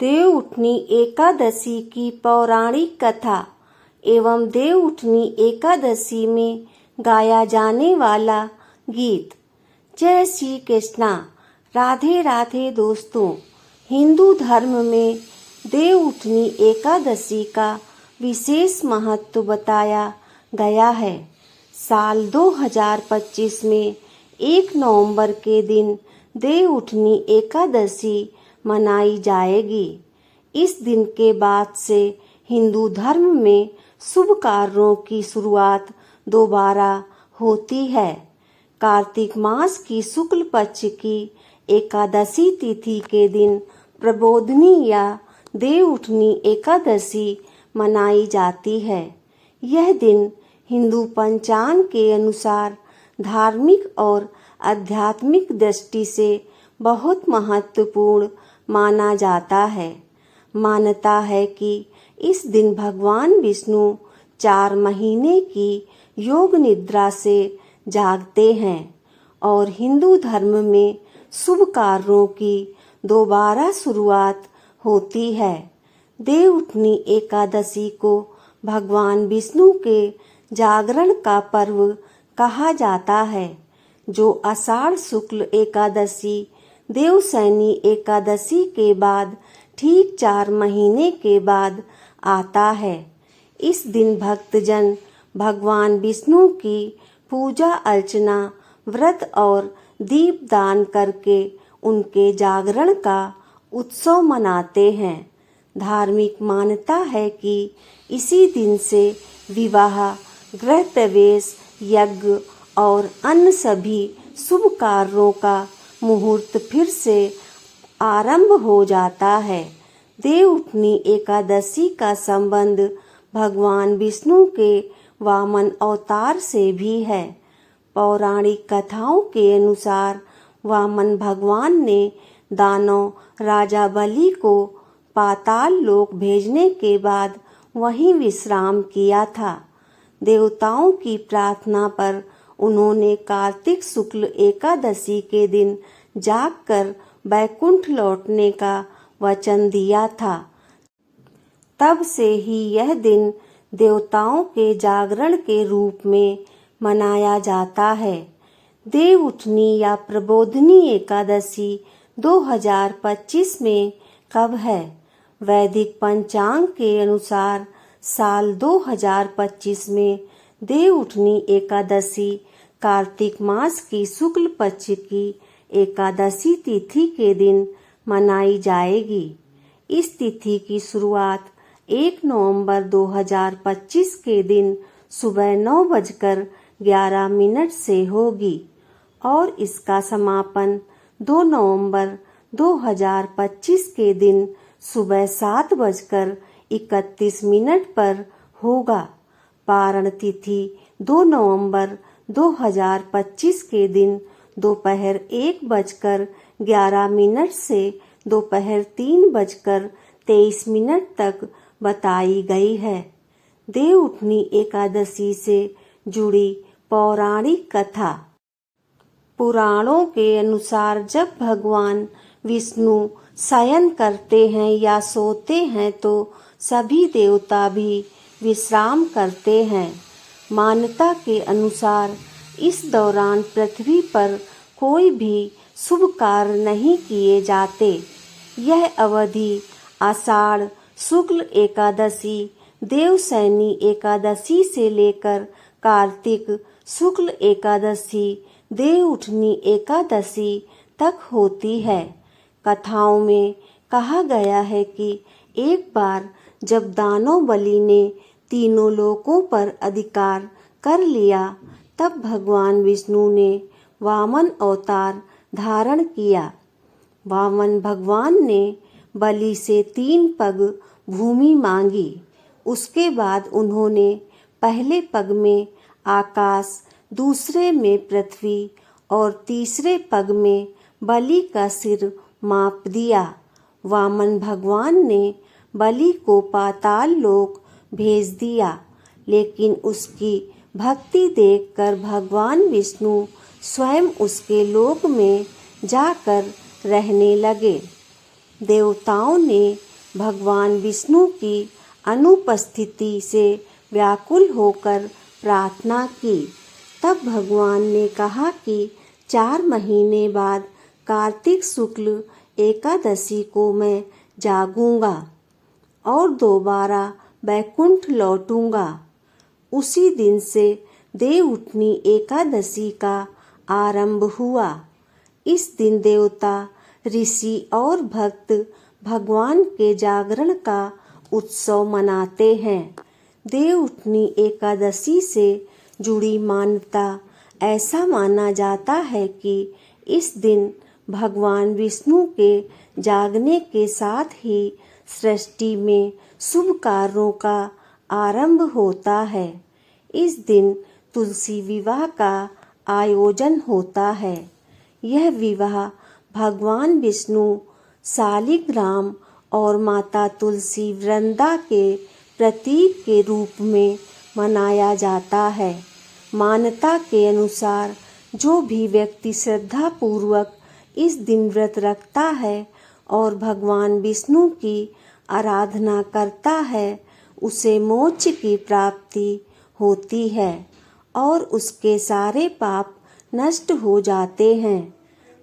देवउठनी एकादशी की पौराणिक कथा एवं देवउठनी एकादशी में गाया जाने वाला गीत। जय श्री कृष्णा। राधे राधे दोस्तों, हिंदू धर्म में देवउठनी एकादशी का विशेष महत्व बताया गया है। साल 2025 में 1 नवंबर के दिन देवउठनी एकादशी मनाई जाएगी। इस दिन के बाद से हिंदू धर्म में शुभ कार्यों की शुरुआत दोबारा होती है। कार्तिक मास की शुक्ल पक्ष की एकादशी तिथि के दिन प्रबोधनी या देवउठनी एकादशी मनाई जाती है। यह दिन हिंदू पंचांग के अनुसार धार्मिक और आध्यात्मिक दृष्टि से बहुत महत्वपूर्ण माना जाता है। मान्यता है कि इस दिन भगवान विष्णु 4 महीने की योग निद्रा से जागते हैं और हिंदू धर्म में शुभ कार्यों की दोबारा शुरुआत होती है। देवउठनी एकादशी को भगवान विष्णु के जागरण का पर्व कहा जाता है, जो आषाढ़ शुक्ल एकादशी देवशयनी एकादशी के बाद ठीक 4 महीने के बाद आता है। इस दिन भक्तजन भगवान विष्णु की पूजा अर्चना, व्रत और दीप दान करके उनके जागरण का उत्सव मनाते हैं। धार्मिक मान्यता है कि इसी दिन से विवाह, गृह प्रवेश, यज्ञ और अन्य सभी शुभ कार्यों का मुहूर्त फिर से आरंभ हो जाता है। देवउठनी एकादशी का संबंध भगवान विष्णु के वामन अवतार से भी है। पौराणिक कथाओं के अनुसार वामन भगवान ने दानव राजा बलि को पाताल लोक भेजने के बाद वहीं विश्राम किया था। देवताओं की प्रार्थना पर उन्होंने कार्तिक शुक्ल एकादशी के दिन जागकर बैकुंठ लौटने का वचन दिया था। तब से ही यह दिन देवताओं के जागरण के रूप में मनाया जाता है। देवउठनी या प्रबोधनी एकादशी 2025 में कब है? वैदिक पंचांग के अनुसार साल 2025 में देवउठनी एकादशी कार्तिक मास की शुक्ल पक्ष की एकादशी तिथि के दिन मनाई जाएगी। इस तिथि की शुरुआत 1 नवंबर 2025 के दिन सुबह 9:11 से होगी और इसका समापन 2 नवंबर 2025 के दिन सुबह 7:31 पर होगा। पारण तिथि 2 नवंबर 2025 के दिन दोपहर 1:11 से दोपहर 3:23 तक बताई गई है। देवउठनी एकादशी से जुड़ी पौराणिक कथा। पुराणों के अनुसार जब भगवान विष्णु शयन करते हैं या सोते हैं तो सभी देवता भी विश्राम करते हैं। मान्यता के अनुसार इस दौरान पृथ्वी पर कोई भी शुभ कार्य नहीं किए जाते। यह अवधि आषाढ़ शुक्ल एकादशी देवशयनी एकादशी से लेकर कार्तिक शुक्ल एकादशी देवउठनी एकादशी तक होती है। कथाओं में कहा गया है कि एक बार जब दानव बलि ने तीनों लोकों पर अधिकार कर लिया, तब भगवान विष्णु ने वामन अवतार धारण किया। वामन भगवान ने बलि से 3 पग भूमि मांगी। उसके बाद उन्होंने पहले पग में आकाश, दूसरे में पृथ्वी और तीसरे पग में बलि का सिर माप दिया। वामन भगवान ने बलि को पाताल लोक भेज दिया, लेकिन उसकी भक्ति देखकर भगवान विष्णु स्वयं उसके लोक में जाकर रहने लगे। देवताओं ने भगवान विष्णु की अनुपस्थिति से व्याकुल होकर प्रार्थना की। तब भगवान ने कहा कि 4 महीने बाद कार्तिक शुक्ल एकादशी को मैं जागूंगा और दोबारा बैकुंठ लौटूंगा। उसी दिन से देवउठनी एकादशी का आरंभ हुआ। इस दिन देवता, ऋषि और भक्त भगवान के जागरण का उत्सव मनाते हैं। देवउठनी एकादशी से जुड़ी मान्यता ऐसा माना जाता है कि इस दिन भगवान विष्णु के जागने के साथ ही सृष्टि में शुभ कार्यों का आरंभ होता है। इस दिन तुलसी विवाह का आयोजन होता है। यह विवाह भगवान विष्णु, शालिग्राम और माता तुलसी वृंदा के प्रतीक के रूप में मनाया जाता है। मान्यता के अनुसार जो भी व्यक्ति श्रद्धा पूर्वक इस दिन व्रत रखता है और भगवान विष्णु की आराधना करता है, उसे मोक्ष की प्राप्ति होती है और उसके सारे पाप नष्ट हो जाते हैं।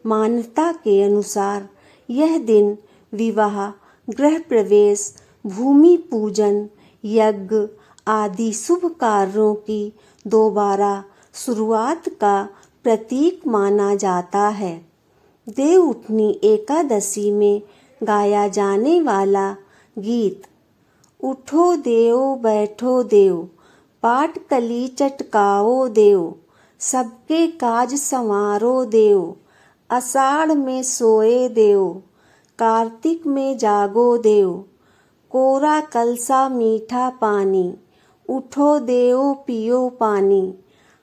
मान्यता के अनुसार यह दिन विवाह, गृह प्रवेश, भूमि पूजन, यज्ञ आदि शुभ कार्यों की दोबारा शुरुआत का प्रतीक माना जाता है। देवउठनी एकादशी में गाया जाने वाला गीत, उठो देव बैठो देव, पाट कली चटकाओ देव, सबके काज संवारो देव, आषाढ़ में सोए देव, कार्तिक में जागो देव, कोरा कलसा मीठा पानी, उठो देव पियो पानी,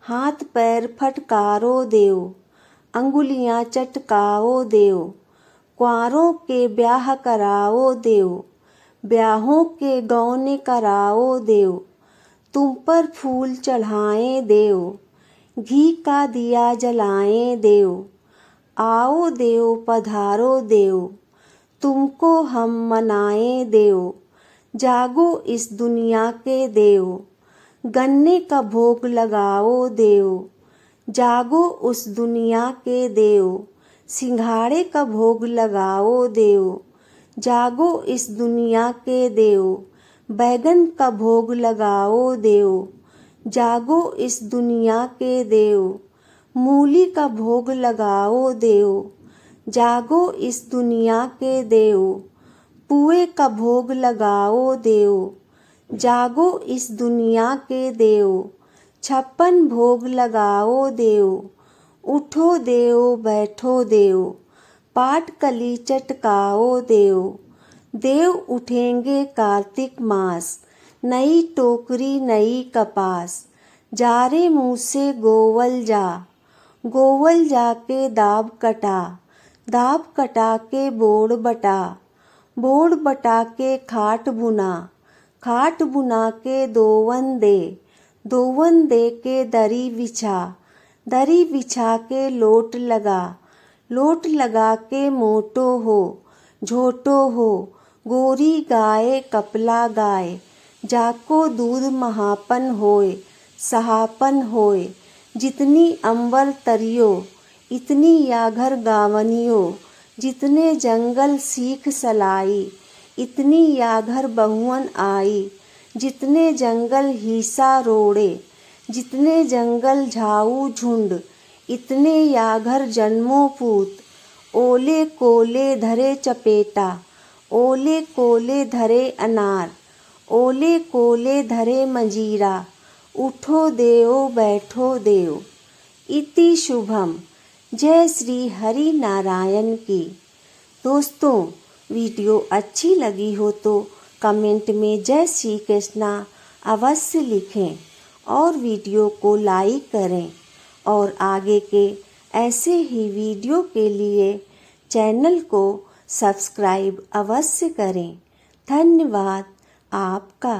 हाथ पैर फटकारो देव, अंगुलियां चटकाओ देव, कुंवारों के ब्याह कराओ देव, ब्याहों के गौने कराओ देव, तुम पर फूल चढ़ाएं देव, घी का दिया जलाएं देव, आओ देव पधारो देव, तुमको हम मनाएं देव, जागो इस दुनिया के देव, गन्ने का भोग लगाओ देव, जागो उस दुनिया के देव, सिंघाड़े का भोग लगाओ देव, जागो इस दुनिया के देव, बैगन का भोग लगाओ देव, जागो इस दुनिया के देव, मूली का भोग लगाओ देव, जागो इस दुनिया के देव, पुए का भोग लगाओ देव, जागो इस दुनिया के देव, 56 भोग लगाओ देव, उठो देव बैठो देव, पाट कली चटकाओ देव, देव उठेंगे कार्तिक मास, नई टोकरी नई कपास, जा रे मुँह से गोवल जा, गोवल जाके दाब कटा, दाब कटा के बोड़ बटा, बोड़ बटा के खाट बुना, खाट बुना के दोवन दे, दोवन दे के दरी बिछा, दरी बिछा के लोट लगा, लोट लगा के मोटो हो, झोटो हो, गोरी गाय कपला गाय, जाको दूध महापन होए, सहापन होए, जितनी अंबर तरियो, इतनी याघर गावनियो, जितने जंगल सीख सलाई, इतनी याघर बहुअन आई, जितने जंगल हीसा रोड़े, जितने जंगल झाऊ झुंड, इतने याघर जन्मों पूत, ओले कोले धरे चपेटा, ओले कोले धरे अनार, ओले कोले धरे मंजीरा, उठो देव बैठो देव। इति शुभम। जय श्री हरि नारायण की। दोस्तों, वीडियो अच्छी लगी हो तो कमेंट में जय श्री कृष्णा अवश्य लिखें और वीडियो को लाइक करें और आगे के ऐसे ही वीडियो के लिए चैनल को सब्सक्राइब अवश्य करें। धन्यवाद आपका।